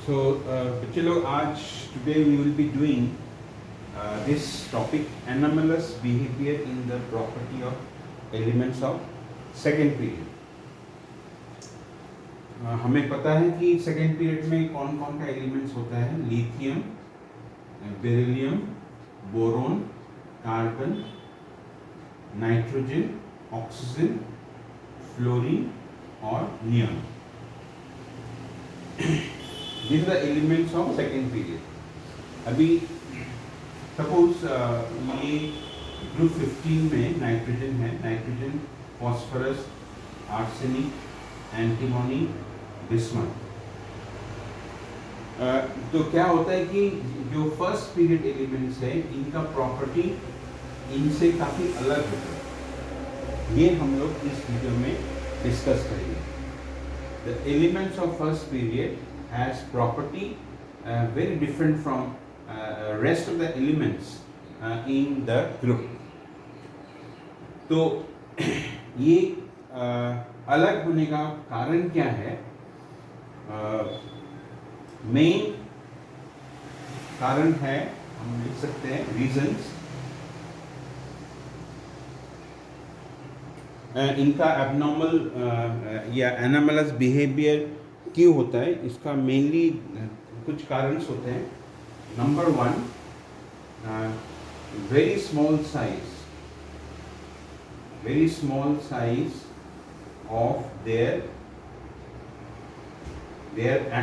So, बच्चे लोग आज today we will be doing this topic anomalous behavior in the property of elements of second period. हमें पता है कि सेकेंड पीरियड में कौन कौन का एलिमेंट्स होता है lithium, beryllium, boron, carbon, nitrogen, oxygen, fluorine और neon. These are the elements of second period. अभी सपोज ये ग्रुप 15 में नाइट्रोजन है, nitrogen, phosphorus, arsenic, antimony, bismuth. तो क्या होता है कि जो फर्स्ट पीरियड एलिमेंट्स है इनका प्रॉपर्टी इनसे काफ़ी अलग होता है. ये हम लोग इस वीडियो में डिस्कस करेंगे. The elements of first period has property very different from rest of the elements in the group. तो ये अलग होने का कारण क्या है? मेन कारण है, हम लिख सकते हैं रीजंस. इनका एबनॉर्मल या एनोमलस बिहेवियर क्यों होता है, इसका मेनली कुछ कारण होते हैं. Number 1, very small size of their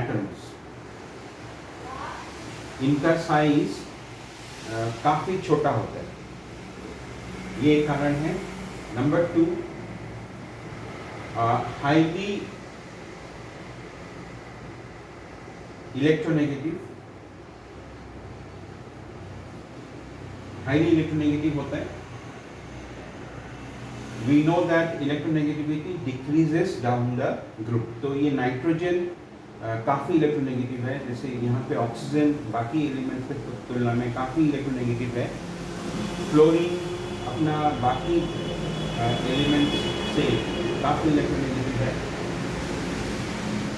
atoms. इनका साइज काफ़ी छोटा होता है, ये कारण है. नंबर 2, हाईली इलेक्ट्रोनेगेटिव होता है. We know that electronegativity decreases down the group. तो ये नाइट्रोजन काफ़ी इलेक्ट्रोनेगेटिव है, जैसे यहाँ पे ऑक्सीजन बाकी एलिमेंट्स की तुलना में काफ़ी इलेक्ट्रोनेगेटिव है. फ्लोरीन अपना बाकी एलिमेंट्स से काफ़ी इलेक्ट्रोनेगेटिव है.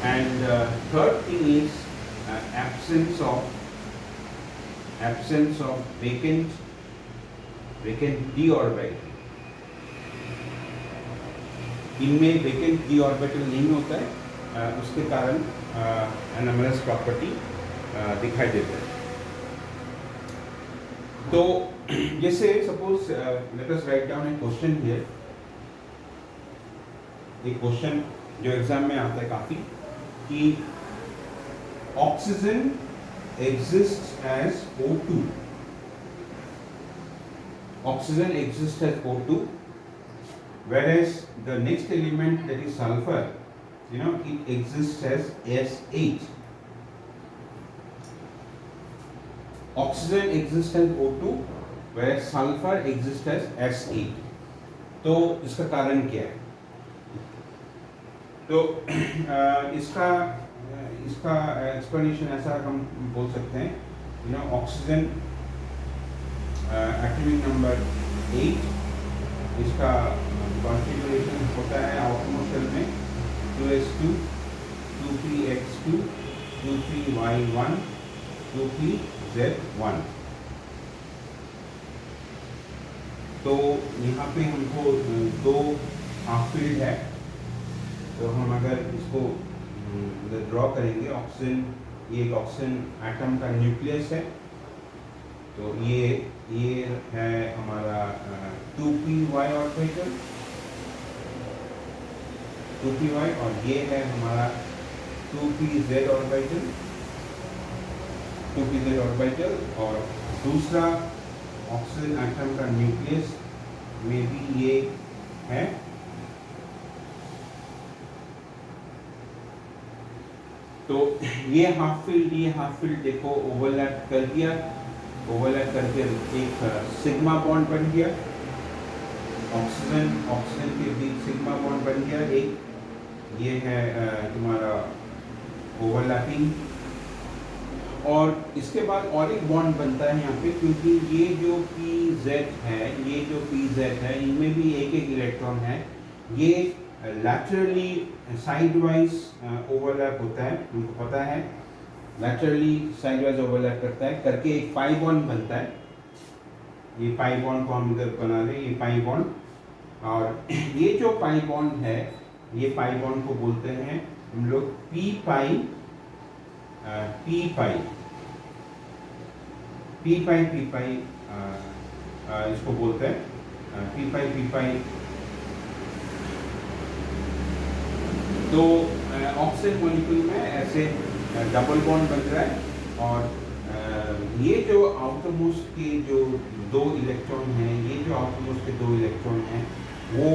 And third thing is absence of vacant d orbital. इनमें vacant d orbital नहीं होता है, उसके कारण anomalous property दिखाई देता है. तो जैसे suppose let us write down a question here. एक क्वेश्चन जो एग्जाम में आता है काफ़ी, कि oxygen exists as O2. Oxygen exists as O2, whereas the next element, that is sulfur, it exists as S8. Oxygen exists as O2, whereas sulfur exists as S8. तो इसका कारण क्या है? तो इसका एक्सप्लेनेशन ऐसा हम बोल सकते हैं, ऑक्सीजन एटॉमिक नंबर 8, इसका कॉन्फ़िगरेशन होता है आउटमोस्ट शेल में 2s2, 2p(x2), 2p(y1), 2p(z1). तो यहाँ पे हमको दो हाफ फील्ड है, तो हम अगर इसको ड्रॉ करेंगे, ऑक्सीजन, ये एक ऑक्सीजन एटम का न्यूक्लियस है. तो ये है हमारा 2p(y) ऑर्बिटल, 2p(y), और ये है हमारा 2p(z) ऑर्बिटल, 2p(z) ऑर्बिटल. और दूसरा ऑक्सीजन एटम का न्यूक्लियस में भी ये है. तो ये हाफ फील्ड देखो ओवरलैप कर दिया, ओवरलैप करके एक सिग्मा बॉन्ड बन गया. ऑक्सीजन के बीच सिग्मा बॉन्ड बन गया एक. ये है तुम्हारा ओवरलैपिंग. और इसके बाद और एक बॉन्ड बनता है यहाँ पे, क्योंकि ये जो PZ है, इनमें भी एक इलेक्ट्रॉन है. ये लैटरली साइड वाइज ओवरलैप होता है, उनको पता है. लैटरली साइडवाइज ओवरलैप करता है, करके एक पाई बॉन्ड बनता है। ये पाई बॉन्ड को हम इधर बना रहे हैं, ये पाई बॉन्ड, और ये जो पाई बॉन्ड है, ये पाई बॉन्ड को बोलते हैं हम लोग पी पाई पी पाई पी पाई पी पाई इसको बोलते हैं पी पाई। तो ऑक्सीजन मॉलिक्यूल में ऐसे डबल बॉन्ड बन रहा है, और ये जो आउटरमोस्ट के जो 2 इलेक्ट्रॉन हैं, ये जो आउटरमोस्ट के 2 इलेक्ट्रॉन हैं, वो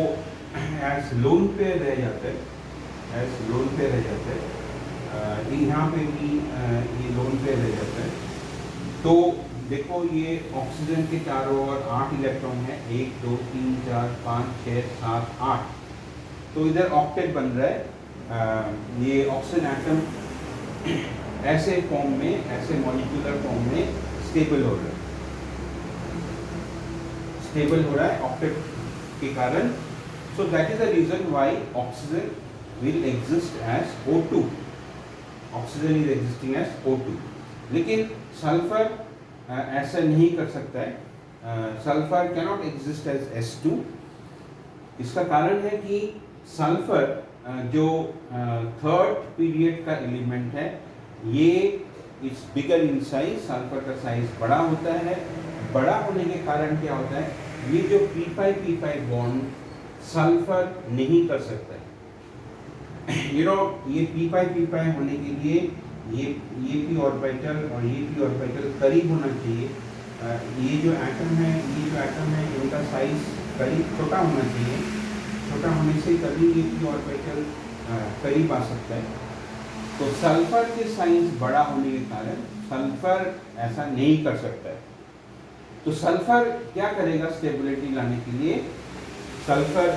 एज लोन पेयर रह जाते हैं, एज लोन पेयर रह जाते हैं। यहाँ पे भी ये लोन पेयर रह जाता है। तो देखो ये ऑक्सीजन के चारों ओर 8 इलेक्ट्रॉन है, 1 2 3 4 5 6 7 8। तो इधर ऑक्टेट बन रहा है। ये ऑक्सीजन एटम ऐसे फॉर्म में, ऐसे मॉलिक्यूलर फॉर्म में स्टेबल हो रहा है, स्टेबल हो रहा है ऑक्टेट के कारण। So that is the reason why oxygen will exist as O2। Oxygen is existing as O2। लेकिन सल्फर ऐसा नहीं कर सकता है। Sulphur cannot exist as S2। इसका कारण है कि सल्फर जो थर्ड पीरियड का एलिमेंट है, ये it's bigger in size, sulphur का साइज बड़ा होता है। बड़ा होने के कारण क्या होता है, ये जो p5 बॉन्ड सल्फर नहीं कर सकता है। ये p5 होने के लिए ये p ऑर्बिटल और ये p ऑर्बिटल करीब होना चाहिए। ये जो एटम है इनका साइज करीब छोटा होना चाहिए। छोटा होने से तभी ये p ऑर्बिटल करीब आ सकता है। तो सल्फर के साइज बड़ा होने के कारण सल्फर ऐसा नहीं कर सकता है। तो सल्फर क्या करेगा स्टेबिलिटी लाने के लिए? सल्फर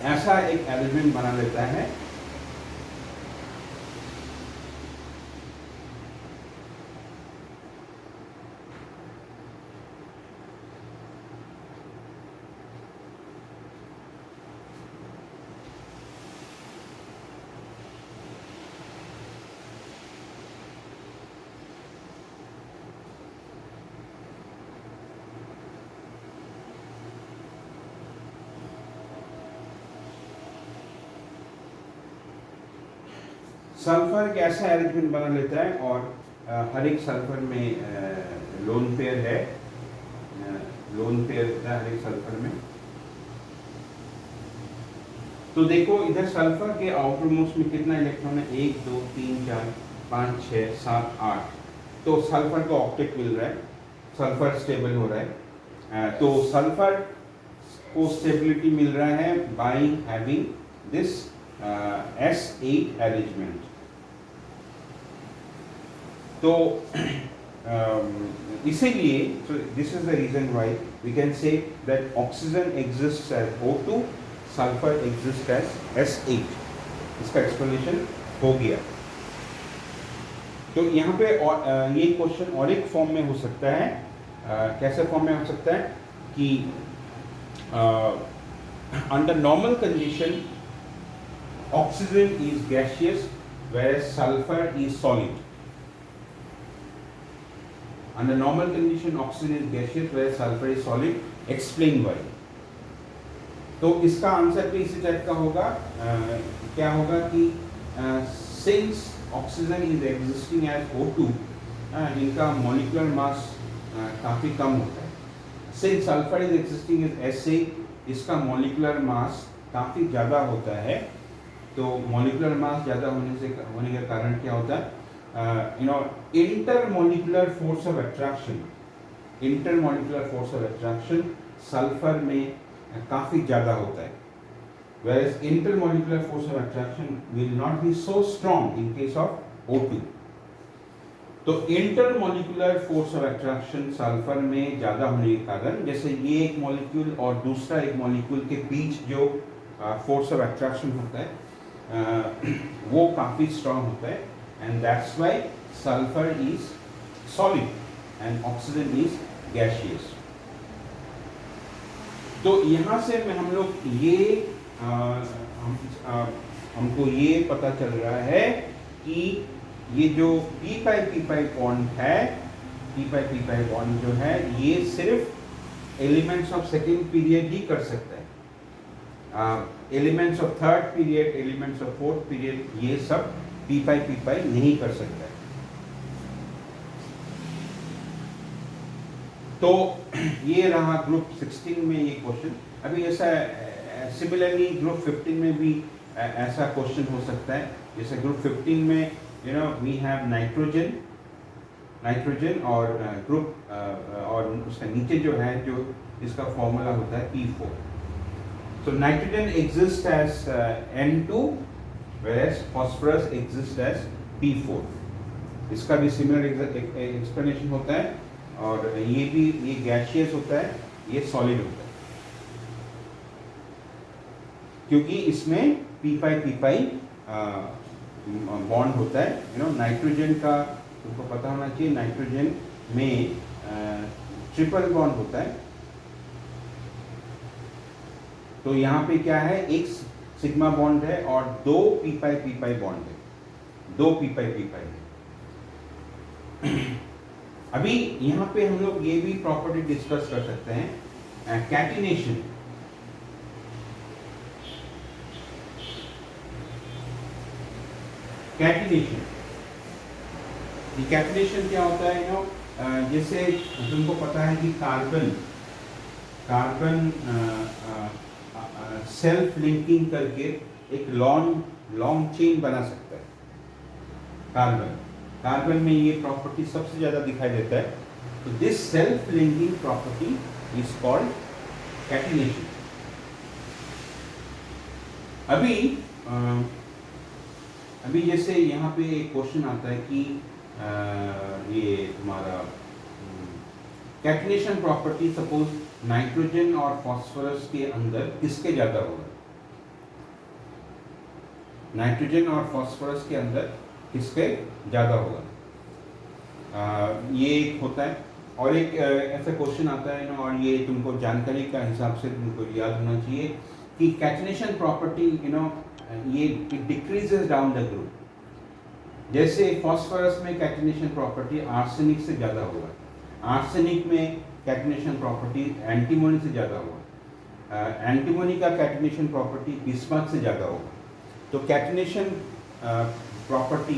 ऐसा एक एलिमेंट बना लेता है सल्फर एक ऐसा अरेंजमेंट बना लेता है, और हर एक सल्फर में लोन पेयर है, लोन पेयर होता है हर एक सल्फर में। तो देखो इधर सल्फर के आउटर मोस्ट में कितना इलेक्ट्रॉन है? 1 2 3 4 5 6 7 8। तो सल्फर को ऑक्टेट मिल रहा है, सल्फर स्टेबल हो रहा है। तो सल्फर को स्टेबिलिटी मिल रहा है by having this S8 arrangement. तो इसीलिए this is the reason why we can say that oxygen exists as O2, sulphur exist as S8। इसका एक्सप्लेनेशन हो गया। तो यहाँ पे ये क्वेश्चन और एक फॉर्म में हो सकता है। कैसे फॉर्म में हो सकता है कि under normal condition oxygen is gaseous whereas sulfur is solid. Under normal condition oxygen is gaseous whereas sulfur is solid. Explain why. तो इसका आंसर भी इसी टाइप का होगा। क्या होगा कि since oxygen is existing as O2, इनका molecular mass काफ़ी कम होता है। Since sulfur is existing as S8, इसका molecular mass काफ़ी ज़्यादा होता है। तो मॉलिक्यूलर मास ज़्यादा होने के कारण क्या होता है, intermolecular force of attraction, intermolecular force of attraction sulphur में काफ़ी ज़्यादा होता है, whereas intermolecular force of attraction will not be so strong in case of O2. तो intermolecular force of attraction sulphur में ज़्यादा होने के कारण, जैसे ये एक मॉलिक्यूल और दूसरा एक मॉलिक्यूल के बीच जो फोर्स ऑफ अट्रैक्शन होता है वो काफ़ी स्ट्रांग होता है, and that's why sulphur is solid and oxygen is gaseous. तो यहाँ से में हम लोग ये हमको ये पता चल रहा है कि ये जो पी पाई बॉन्ड है, पी पाई बॉन्ड जो है ये सिर्फ एलिमेंट्स ऑफ सेकेंड पीरियड ही कर सकता है। Elements of third period, elements of fourth period, ये सब पी पाई नहीं कर सकता है। तो ये रहा ग्रुप 16 में ये क्वेश्चन। अभी ऐसा सिमिलरली ग्रुप 15 में भी ऐसा क्वेश्चन हो सकता है। जैसे ग्रुप 15 में वी हैव नाइट्रोजन और ग्रुप और उसका नीचे जो है, जो इसका फॉर्मूला होता है P4। So nitrogen exists as N2 whereas phosphorus exists as P4। इसका भी सिमिलर एक्सप्लेनेशन होता है, और ये गैसियस होता है, ये सॉलिड होता है, क्योंकि इसमें पी पाई बॉन्ड होता है। नाइट्रोजन का तुमको पता होना चाहिए, नाइट्रोजन में ट्रिपल बॉन्ड होता है। तो यहाँ पे क्या है, एक सिग्मा बॉन्ड है और दो पी पाई बॉन्ड है, दो पी पाई है। अभी यहाँ पे हम लोग ये भी प्रॉपर्टी डिस्कस कर सकते हैं, कैटिनेशन। कैटिनेशन क्या होता है? जैसे तुमको पता है कि कार्बन सेल्फ लिंकिंग करके एक लॉन्ग चेन बना सकता है। कार्बन में ये प्रॉपर्टी सबसे ज्यादा दिखाई देता है। तो this self linking property is called catenation. अभी जैसे यहाँ पे एक क्वेश्चन आता है कि ये तुम्हारा कैटिनेशन प्रॉपर्टी, सपोज नाइट्रोजन और फास्फोरस के अंदर किसके ज्यादा होगा? नाइट्रोजन और फास्फोरस के अंदर किसके ज्यादा होगा? ये एक होता है। और एक ऐसा क्वेश्चन आता है ना, और ये तुमको जानकारी का हिसाब से तुमको याद होना चाहिए कि कैटिनेशन प्रॉपर्टी ये डिक्रीजेस डाउन द ग्रुप। जैसे फास्फोरस में कैटिनेशन प्रॉपर्टी आर्सेनिक से ज़्यादा होगा, आर्सेनिक में कैटिनेशन प्रॉपर्टी एंटीमोनी से ज़्यादा होगा, एंटीमोनी का कैटिनेशन प्रॉपर्टी बिस्मथ से ज़्यादा होगा। तो catenation property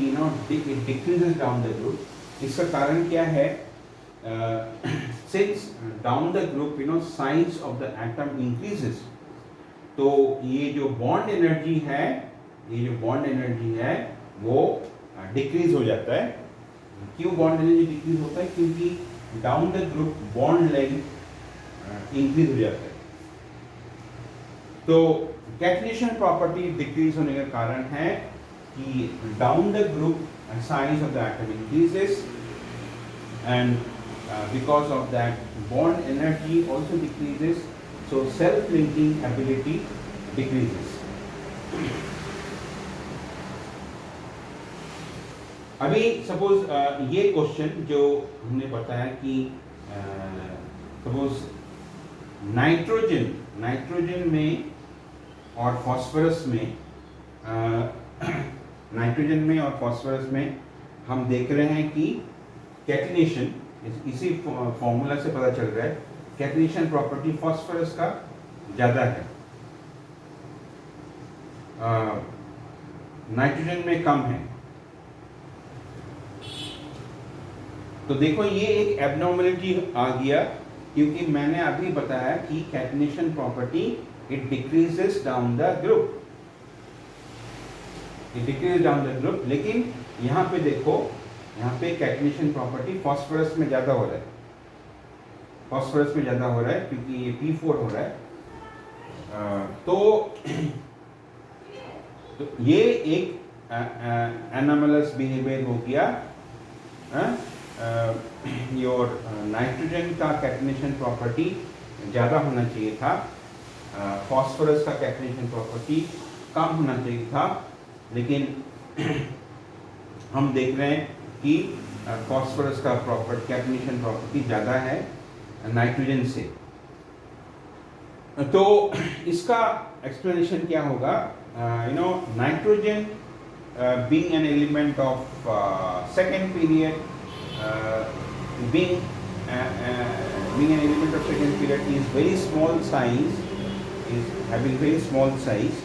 it decreases down the group. इसका कारण क्या है? Since down the group size of the atom increases, तो ये जो बॉन्ड एनर्जी है वो डिक्रीज हो जाता है। क्यों बॉन्ड एनर्जी डिक्रीज होता है? क्योंकि down the group bond length increase हो जाता है। तो कैटिनेशन प्रॉपर्टी डिक्रीज होने का कारण है कि down the group size of the atom increases, and because of that bond energy also decreases, so self linking ability decreases। अभी सपोज ये क्वेश्चन जो हमने बताया कि सपोज नाइट्रोजन में और फास्फोरस में नाइट्रोजन में और फास्फोरस में हम देख रहे हैं कि कैटिनेशन, इसी फॉर्मूला से पता चल रहा है, कैटिनेशन प्रॉपर्टी फास्फोरस का ज्यादा है, नाइट्रोजन में कम है। तो देखो ये एक एबनॉर्मलिटी आ गया, क्योंकि मैंने अभी बताया कि catenation property it decreases down the group, लेकिन यहाँ पे देखो, यहाँ पे कैटिनेशन प्रॉपर्टी फास्फोरस में ज्यादा हो रहा है, क्योंकि ये P4 हो रहा है। तो ये एक एनामलस बिहेवियर हो गया। योर नाइट्रोजन का कैटिनेशन प्रॉपर्टी ज़्यादा होना चाहिए था, फास्फोरस का कैटिनेशन प्रॉपर्टी कम होना चाहिए था, लेकिन हम देख रहे हैं कि फास्फोरस का कैटिनेशन प्रॉपर्टी ज़्यादा है नाइट्रोजन से। तो इसका एक्सप्लेनेशन क्या होगा? Nitrogen being an element of second period, being being an element of second period is very small size, is having very small size,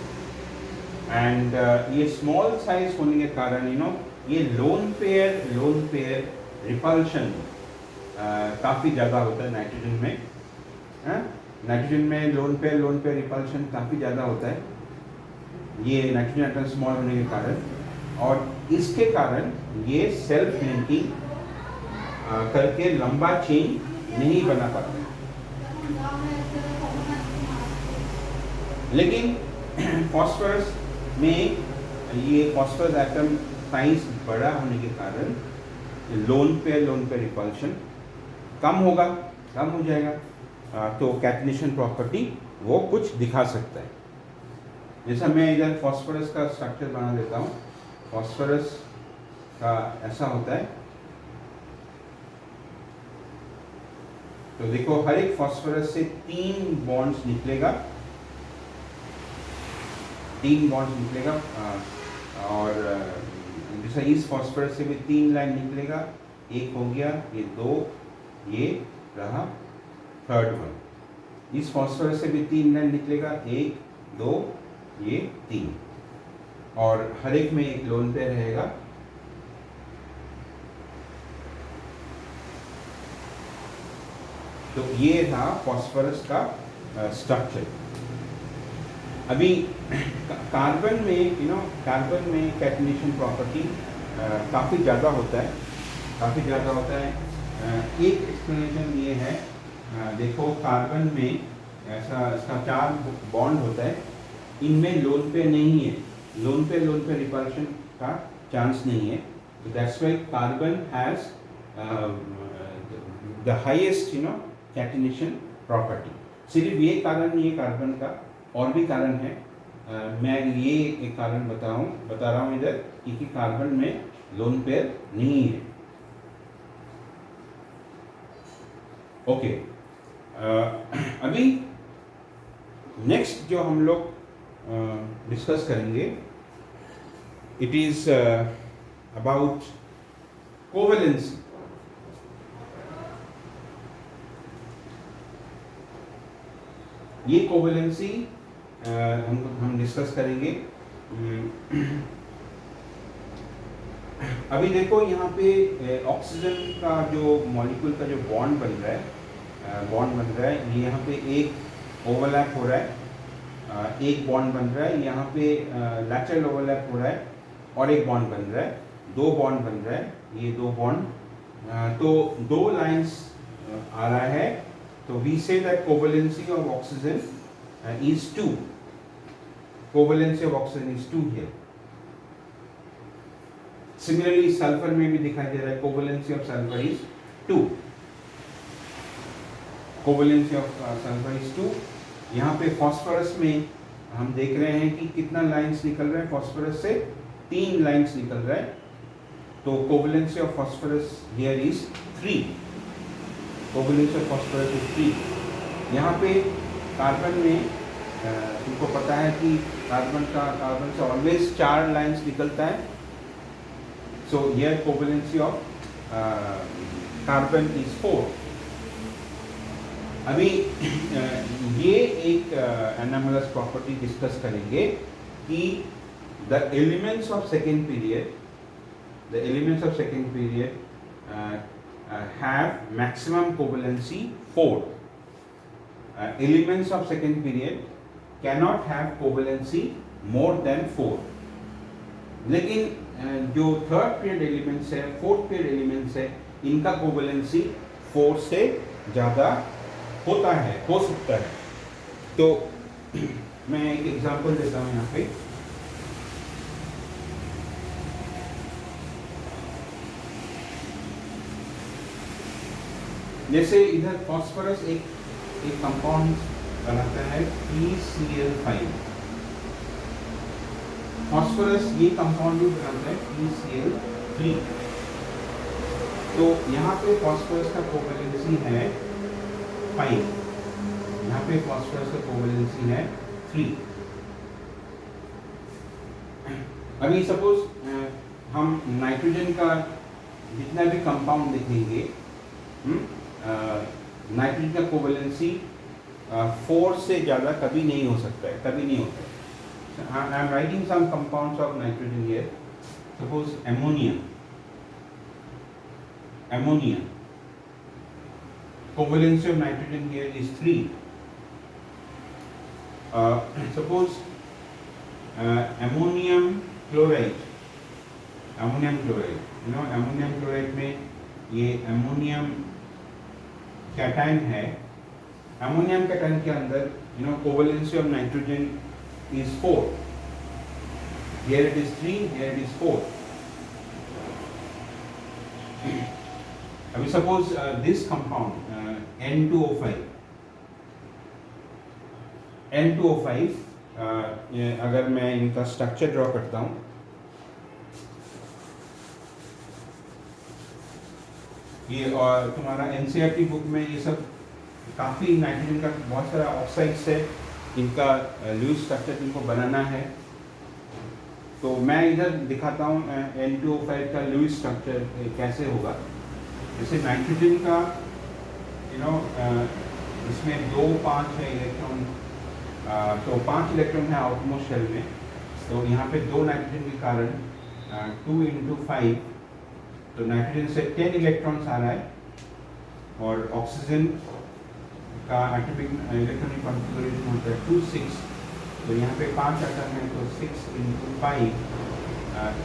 and ये small size होने के कारण ये लोन पेयर रिपल्शन काफ़ी ज़्यादा होता है नाइट्रोजन में. नाइट्रोजन में लोन पेयर रिपल्शन काफ़ी ज़्यादा होता है, ये नाइट्रोजन एटम स्मॉल होने के कारण, और इसके कारण ये सेल्फ लिंकिंग करके लंबा चेन नहीं बना पाता. लेकिन फॉस्फोरस में ये फॉस्फोरस एटम साइज बड़ा होने के कारण लोन पेयर रिपल्शन कम हो जाएगा, तो कैटनेशन प्रॉपर्टी वो कुछ दिखा सकता है. जैसा मैं इधर फॉस्फोरस का स्ट्रक्चर बना देता हूँ. फॉस्फोरस का ऐसा होता है, तो देखो हर एक फॉस्फोरस से 3 बॉन्ड्स निकलेगा, और जैसा इस फॉस्फोरस से भी 3 लाइन निकलेगा. एक हो गया, ये 2, ये रहा थर्ड वन. इस फॉस्फोरस से भी 3 लाइन निकलेगा, 1, 2, ये 3, और हर एक में एक लोन पेयर रहेगा. तो ये था फॉस्फोरस का स्ट्रक्चर. अभी कार्बन में कैटनेशन प्रॉपर्टी काफ़ी ज़्यादा होता है. एक एक्सप्लेनेशन ये है, देखो कार्बन में ऐसा इसका 4 बॉन्ड होता है, इनमें लोन पेयर नहीं है, लोन पेयर रिपल्शन का चांस नहीं है. तो that's why carbon has the highest catenation property. सिर्फ ये कारण नहीं है कार्बन का, और भी कारण है. मैं ये एक कारण बता रहा हूँ इधर, क्योंकि कार्बन में लोन पेयर नहीं है. ओके, अभी नेक्स्ट जो हम लोग डिस्कस करेंगे, इट इज अबाउट कोवेलेंसी. ये कोवेलेंसी हम डिस्कस करेंगे. अभी देखो यहाँ पे ऑक्सीजन का जो मॉलिक्यूल का जो बॉन्ड बन रहा है, ये यहाँ पे एक ओवरलैप हो रहा है, एक बॉन्ड बन रहा है. यहाँ पे लैटरल ओवरलैप हो रहा है और एक बॉन्ड बन रहा है. 2 बॉन्ड बन रहा है, ये 2 बॉन्ड, तो 2 लाइंस आ रहा है. तो we say that covalency of oxygen is 2. Covalency of oxygen is 2 here. Similarly, sulphur में भी दिखाई दे रहा है, covalency of sulphur is 2. Covalency of sulphur is 2. यहाँ पे फॉस्फोरस में हम देख रहे हैं कि कितना लाइंस निकल रहा है. फॉस्फोरस से 3 लाइंस निकल रहा है, तो covalency of phosphorus here is 3. Covalency of phosphorus is 3. यहाँ पे कार्बन में तुमको पता है कि कार्बन से ऑलवेज 4 लाइंस निकलता है. So here covalency of carbon is 4. अभी ये एक एनामलस प्रॉपर्टी डिस्कस करेंगे कि the elements of second period have maximum covalency 4. Elements of second period cannot have covalency more than 4. लेकिन जो थर्ड पीरियड एलिमेंट्स है, फोर्थ पीरियड एलिमेंट्स है, इनका कोवेलेंसी 4 से ज़्यादा हो सकता है. तो मैं एक एग्जांपल देता हूँ यहाँ पे. जैसे इधर फॉस्फोरस एक कंपाउंड बनाता है PCl5. फॉस्फोरस ये कंपाउंड भी बनाता है PCl3. तो यहाँ पे फॉस्फोरस का कोवेलेंसी है 5, यहाँ पे फॉस्फोरस का कोवेलेंसी है 3. अभी सपोज हम नाइट्रोजन का जितना भी कंपाउंड देखेंगे, नाइट्रोजन का कोवेलेंसी 4 से ज़्यादा कभी नहीं हो सकता है, कभी नहीं होता है। I am writing some compounds of nitrogen here. Suppose ammonia covalence of nitrogen here is 3. Suppose ammonium chloride, ammonium chloride में ये ammonium cation है। ammonium cation के अंदर covalence of nitrogen is 4. Here it is 3, here it is 4. अभी suppose this compound N2O5 अगर मैं इनका structure draw करता हूँ, ये और तुम्हारा NCERT बुक में ये सब काफ़ी नाइट्रोजन का बहुत सारा ऑक्साइड्स है, इनका लुईस स्ट्रक्चर इनको बनाना है। तो मैं इधर दिखाता हूँ N2O5 का लुईस स्ट्रक्चर कैसे होगा। जैसे नाइट्रोजन का इसमें 2, 5 है इलेक्ट्रॉन, तो 5 इलेक्ट्रॉन है आउटमोस्ट शेल में। तो यहाँ पे 2 नाइट्रोजन के कारण 2 × 5, तो नाइट्रोजन से 10 इलेक्ट्रॉन्स आ रहा है। और ऑक्सीजन का एटॉमिक इलेक्ट्रॉनिक कॉन्फ़िगरेशन होता है 2, 6, तो यहाँ पे 5 एटम है, तो 6 × 5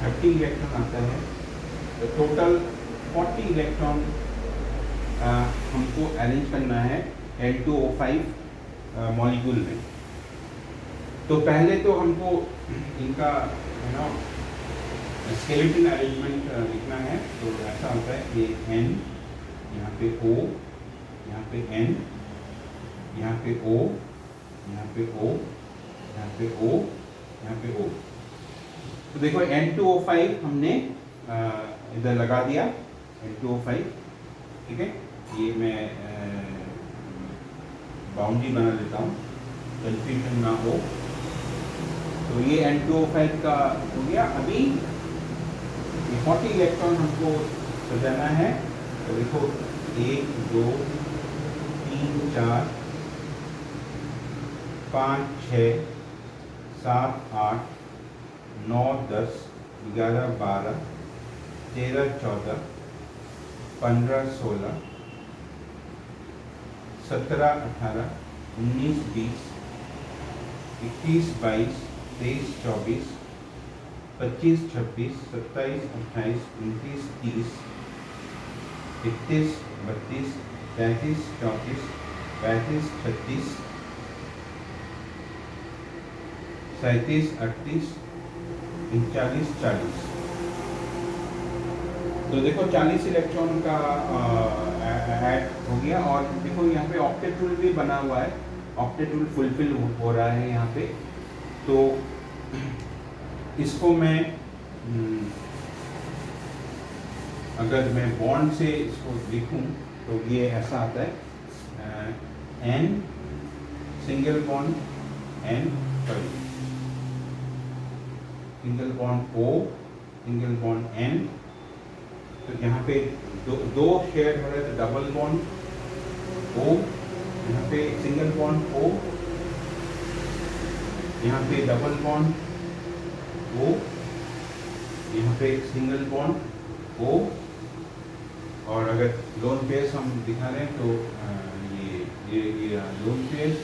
30 इलेक्ट्रॉन आता है। तो टोटल 40 इलेक्ट्रॉन हमको अरेंज करना है N2O5 मॉलिक्यूल में। तो पहले तो हमको इनका स्केलेटन अरेंजमेंट लिखना है। तो ऐसा होता है, ये N, यहाँ पे O, यहाँ पे N, यहाँ पे O, यहाँ पे O, यहाँ पे O, यहाँ पे O। तो देखो N2O5 हमने इधर लगा दिया, N2O5, ठीक है। ये मैं बाउंड्री बना लेता हूँ, कंफ्यूजन ना हो। तो ये N2O5 का हो गया। अभी 40 इलेक्ट्रॉन हमको सजाना है। तो देखो 1, 2, 3, 4, 5, 6, 7, 8, 9, 10, 11, 12, 13, 14, 15, 16, 17, 18, 19, 20, 21, 22, 23, 24, 25, 26, 27, 28, 29, 30, 31, 32, 33, 34, 35, 36, 37, 38, 39, 40। तो देखो 40 इलेक्ट्रॉन का ऐड हो गया। और देखो यहाँ पे ऑक्टेट रूल भी बना हुआ है, ऑक्टेट रूल फुलफिल हो रहा है यहाँ पे। तो इसको मैं अगर मैं बॉन्ड से इसको लिखूं तो ये ऐसा आता है, N single bond N, sorry single bond O, single bond N। तो यहाँ पे दो शेयर हो रहे थे, डबल बॉन्ड O, यहाँ पे सिंगल बॉन्ड O, यहाँ पे डबल बॉन्ड O, यहाँ पे सिंगल बॉन्ड O। और अगर लोन पेयर्स हम दिखा रहे हैं तो ये लोन पेयर्स।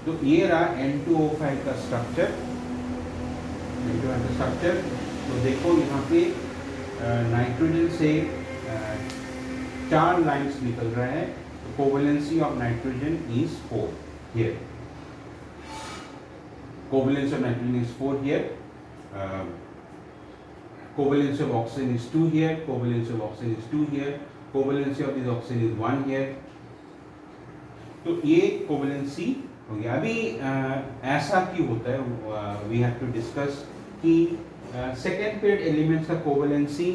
तो ये रहा N2O5 का स्ट्रक्चर, तो देखो यहाँ पे नाइट्रोजन से 4 लाइन्स निकल रहा है। तो covalency of nitrogen is 4 here, covalency of nitrogen is 4 here, covalency of oxygen is 2 here, covalency of oxygen is 2 here, covalency of this oxygen is 1 here. तो ये कोवेलेंसी हो गया। अभी ऐसा क्यों होता है, वी हैव टू डिस्कस कि सेकेंड पीरियड एलिमेंट्स का कोवेलेंसी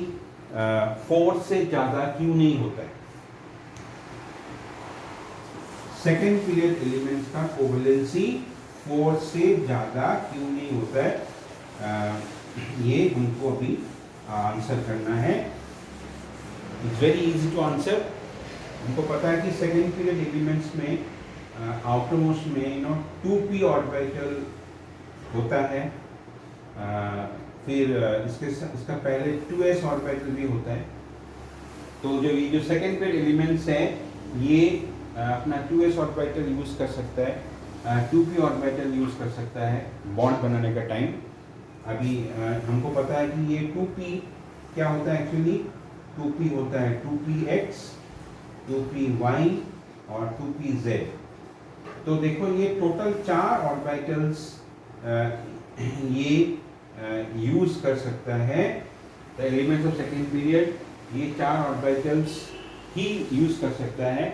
4 से ज़्यादा क्यों नहीं होता है? सेकेंड पीरियड एलिमेंट्स का कोवेलेंसी 4 से ज़्यादा क्यों नहीं होता है? ये हमको अभी आंसर करना है। It's very easy to answer. हमको पता है कि सेकेंड पीरियड एलिमेंट्स में आउटरमोस्ट में 2p ऑर्बिटल होता है, फिर इसका पहले 2s ऑर्बिटल भी होता है। तो ये जो सेकेंड पीरियड एलिमेंट्स है ये अपना 2s ऑर्बिटल यूज़ कर सकता है, 2p ऑर्बिटल यूज़ कर सकता है बॉन्ड बनाने का टाइम। अभी हमको पता है कि ये 2p क्या होता है एक्चुअली? 2p होता है 2px, 2py और 2pz। तो देखो ये टोटल 4 ऑर्बिटल्स ये यूज़ कर सकता है। The elements of second period ये 4 ऑर्बिटल्स ही यूज़ कर सकता है,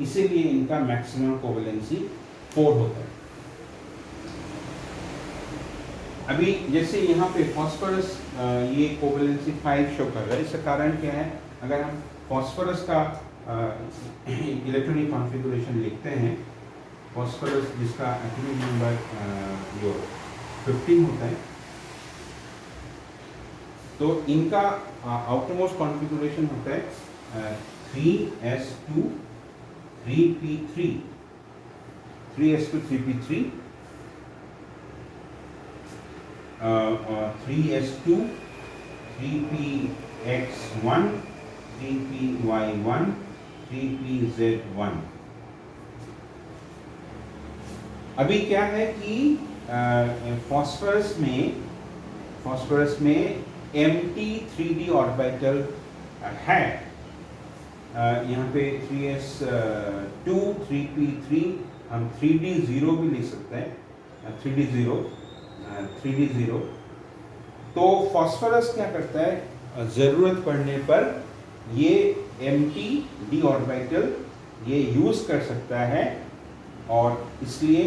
इसीलिए इनका मैक्सिमम कोवेलेंसी 4 होता है। अभी जैसे यहाँ पे फॉस्फोरस ये कोवेलेंसी 5 शो कर रहा है। इसका कारण क्या है? अगर हम फॉस्फोरस का इलेक्ट्रॉनिक कॉन्फ़िगरेशन लिखते हैं, फॉस्फोरस जिसका एटॉमिक नंबर जो 15 होता है, तो इनका आउटरमोस्ट कॉन्फ़िगरेशन होता है 3s2 3p3, 3s2 3p3, 3s2 3px1 3py1 3pz1। अभी क्या है कि फॉस्फोरस में एम्प्टी 3d ऑर्बिटल है। यहाँ पे 3s2 3p3 हम 3d0 भी लिख सकते हैं, 3d0। तो फॉस्फोरस क्या करता है? ज़रूरत पड़ने पर ये एम्प्टी d ऑर्बिटल ये यूज़ कर सकता है और इसलिए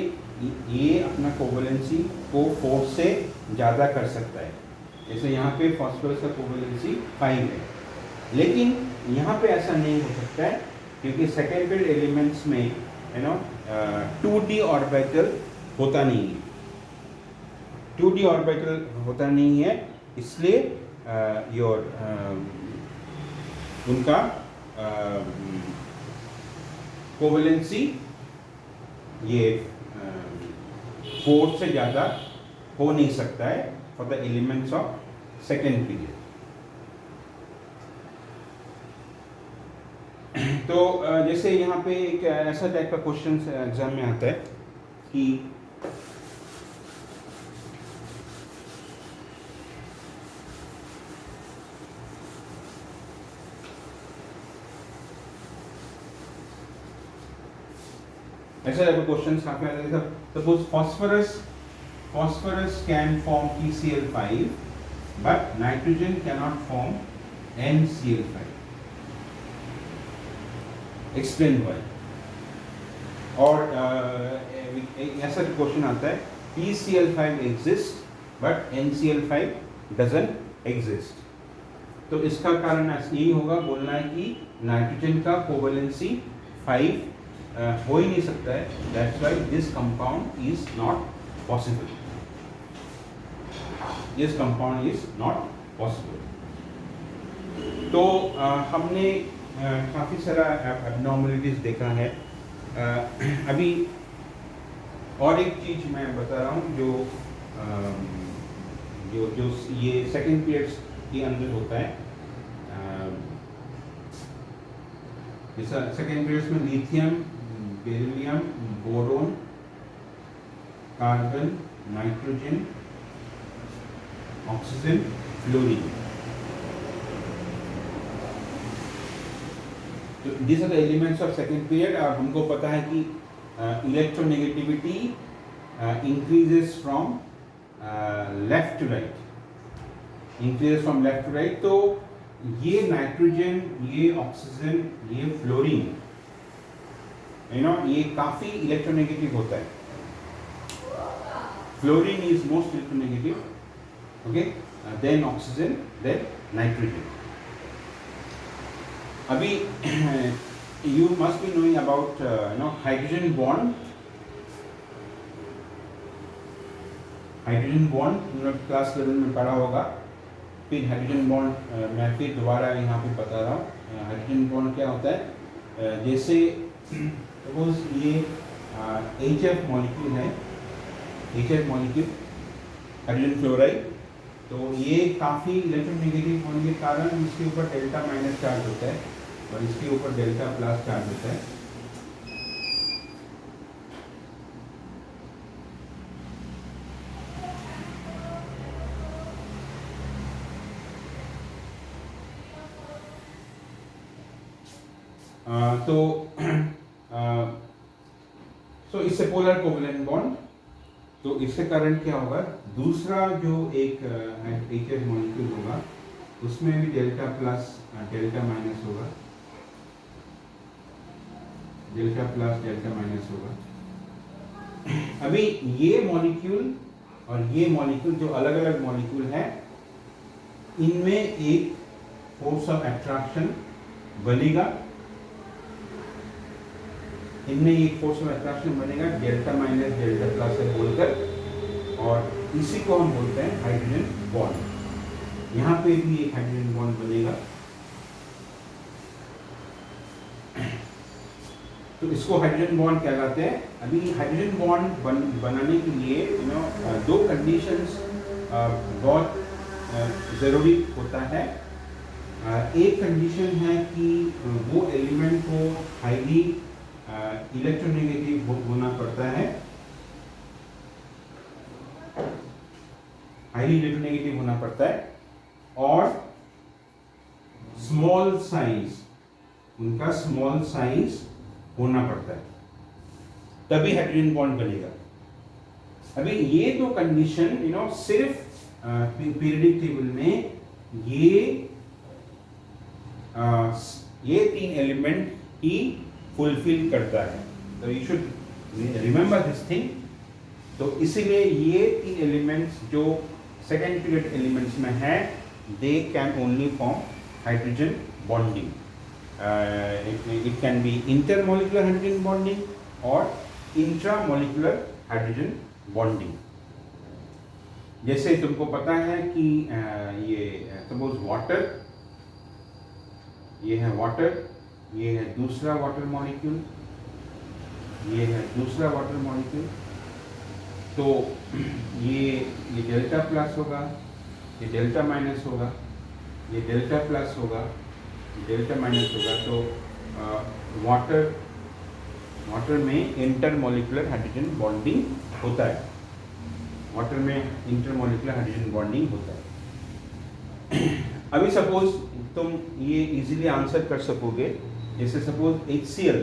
ये अपना कोवेलेंसी को 4 से ज़्यादा कर सकता है। जैसे यहाँ पे फॉस्फोरस का कोवेलेंसी 5 है, लेकिन यहाँ पे ऐसा नहीं हो सकता है क्योंकि सेकेंड पीरियड एलिमेंट्स में 2d ऑर्बिटल होता नहीं है। 2d ऑर्बिटल होता नहीं है, इसलिए उनका कोवेलेंसी ये 4 से ज़्यादा हो नहीं सकता है for the elements of second period. तो जैसे यहाँ पे एक ऐसा टाइप का क्वेश्चन एग्जाम में आता है कि ऐसा टाइप का क्वेश्चन काफी आता है। Suppose phosphorus can form PCl5 but nitrogen cannot form NCl5. Explain why. और ऐसा क्वेश्चन आता है PCl5 exists but NCl5 doesn't exist। तो इसका कारण यही होगा, बोलना है कि नाइट्रोजन का कोवेलेंसी 5 हो ही नहीं सकता है। That's why this compound is not possible. This compound is not possible. तो हमने काफ़ी सारा एबनॉर्मलिटीज देखा है। अभी और एक चीज़ मैं बता रहा हूँ जो ये सेकेंड पीरियड्स के अंदर होता है। जैसा सेकेंड पीरियड्स में lithium, beryllium, boron, carbon, nitrogen, oxygen, fluorine. तो this are the elements of second period. और हमको पता है कि electronegativity increases from left to right, तो ये नाइट्रोजन, ये ऑक्सीजन, ये फ्लोरीन, ये काफ़ी इलेक्ट्रोनेगेटिव होता है। Fluorine is most electronegative okay, then oxygen, then nitrogen. अभी you must be knowing about hydrogen bond. Hydrogen bond तुम लोग क्लास 11 में पढ़ा होगा. फिर हाइड्रोजन बॉन्ड मैं फिर दोबारा यहाँ पे बता रहा हूँ. हाइड्रोजन बॉन्ड क्या होता है, जैसे सपोज ये HF मॉलिक्यूल है, HF मॉलिक्यूल हाइड्रोजन फ्लोराइड. तो ये काफ़ी इलेक्ट्रोनेगेटिव होने के कारण इसके ऊपर डेल्टा माइनस चार्ज होता है और इसके ऊपर डेल्टा प्लस चार्ज होता है. तो इससे पोलर कोवलेंट बॉन्ड. तो इसके कारण क्या होगा, दूसरा जो एक HF मॉलिक्यूल होगा उसमें भी डेल्टा प्लस डेल्टा माइनस होगा, डेल्टा प्लस डेल्टा माइनस होगा. अभी ये मॉलिक्यूल और ये मॉलिक्यूल जो अलग अलग मॉलिक्यूल है, इनमें एक फोर्स ऑफ अट्रैक्शन बनेगा, इनमें एक फोर्स ऑफ अट्रैक्शन बनेगा डेल्टा माइनस डेल्टा प्लस से बोलकर, और इसी को हम बोलते हैं हाइड्रोजन बॉन्ड. यहाँ पे भी एक हाइड्रोजन बॉन्ड बनेगा. तो इसको हाइड्रोजन बॉन्ड कहलाते हैं. अभी हाइड्रोजन बॉन्ड बनाने के लिए दो कंडीशंस बहुत ज़रूरी होता है. एक कंडीशन है कि वो एलिमेंट को हाईली इलेक्ट्रोनेगेटिव होना पड़ता है, हाईली इलेक्ट्रोनेगेटिव होना पड़ता है, और स्मॉल साइज, उनका स्मॉल साइज होना पड़ता है, तभी हाइड्रोजन बॉन्ड बनेगा. अभी ये दो कंडीशन सिर्फ पीरियडिक टेबल में ये तीन एलिमेंट ही फुलफिल करता है. तो you should remember this thing. तो इसीलिए ये तीन एलिमेंट्स जो सेकेंड पीरियड एलिमेंट्स में है, they can only form hydrogen bonding. It can be intermolecular hydrogen bonding और इंट्रामोलिकुलर हाइड्रोजन बॉन्डिंग. जैसे तुमको पता है कि ये सपोज वाटर, ये है वाटर, ये है दूसरा वाटर मॉलिक्यूल, ये है दूसरा वाटर मॉलिक्यूल. तो ये डेल्टा प्लस होगा, ये डेल्टा माइनस होगा, ये डेल्टा प्लस होगा, ये डेल्टा माइनस होगा. तो वाटर में इंटरमोलिकुलर हाइड्रोजन बॉन्डिंग होता है, वाटर में इंटरमोलिकुलर हाइड्रोजन बॉन्डिंग होता है. अभी सपोज तुम ये इजीली आंसर कर सकोगे. जैसे सपोज HCl,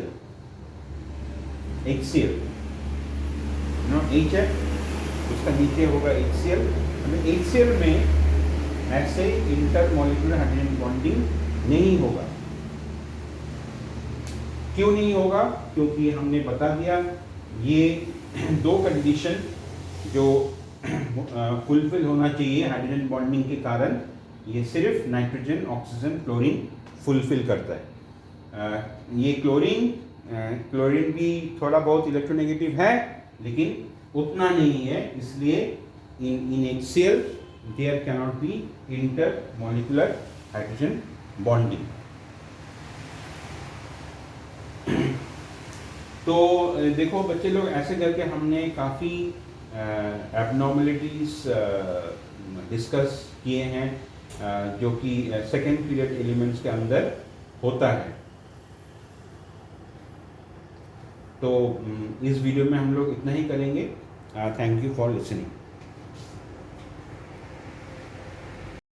HF, उसका नीचे होगा HCl. HCl में ऐसे इंटरमोलिकुलर हाइड्रोजन बॉन्डिंग नहीं होगा. क्यों नहीं होगा? क्योंकि हमने बता दिया ये दो कंडीशन जो फुलफिल होना चाहिए हाइड्रोजन बॉन्डिंग के कारण, ये सिर्फ नाइट्रोजन, ऑक्सीजन, क्लोरीन फुलफिल करता है. ये क्लोरीन भी थोड़ा बहुत इलेक्ट्रोनेगेटिव है, लेकिन उतना नहीं है. इसलिए in HCl there can not be intermolecular hydrogen bonding. तो देखो बच्चे लोग, ऐसे करके हमने काफ़ी एबनॉर्मलिटीज डिस्कस किए हैं जो कि सेकेंड पीरियड एलिमेंट्स के अंदर होता है. तो इस वीडियो में हम लोग इतना ही करेंगे. Thank you for listening.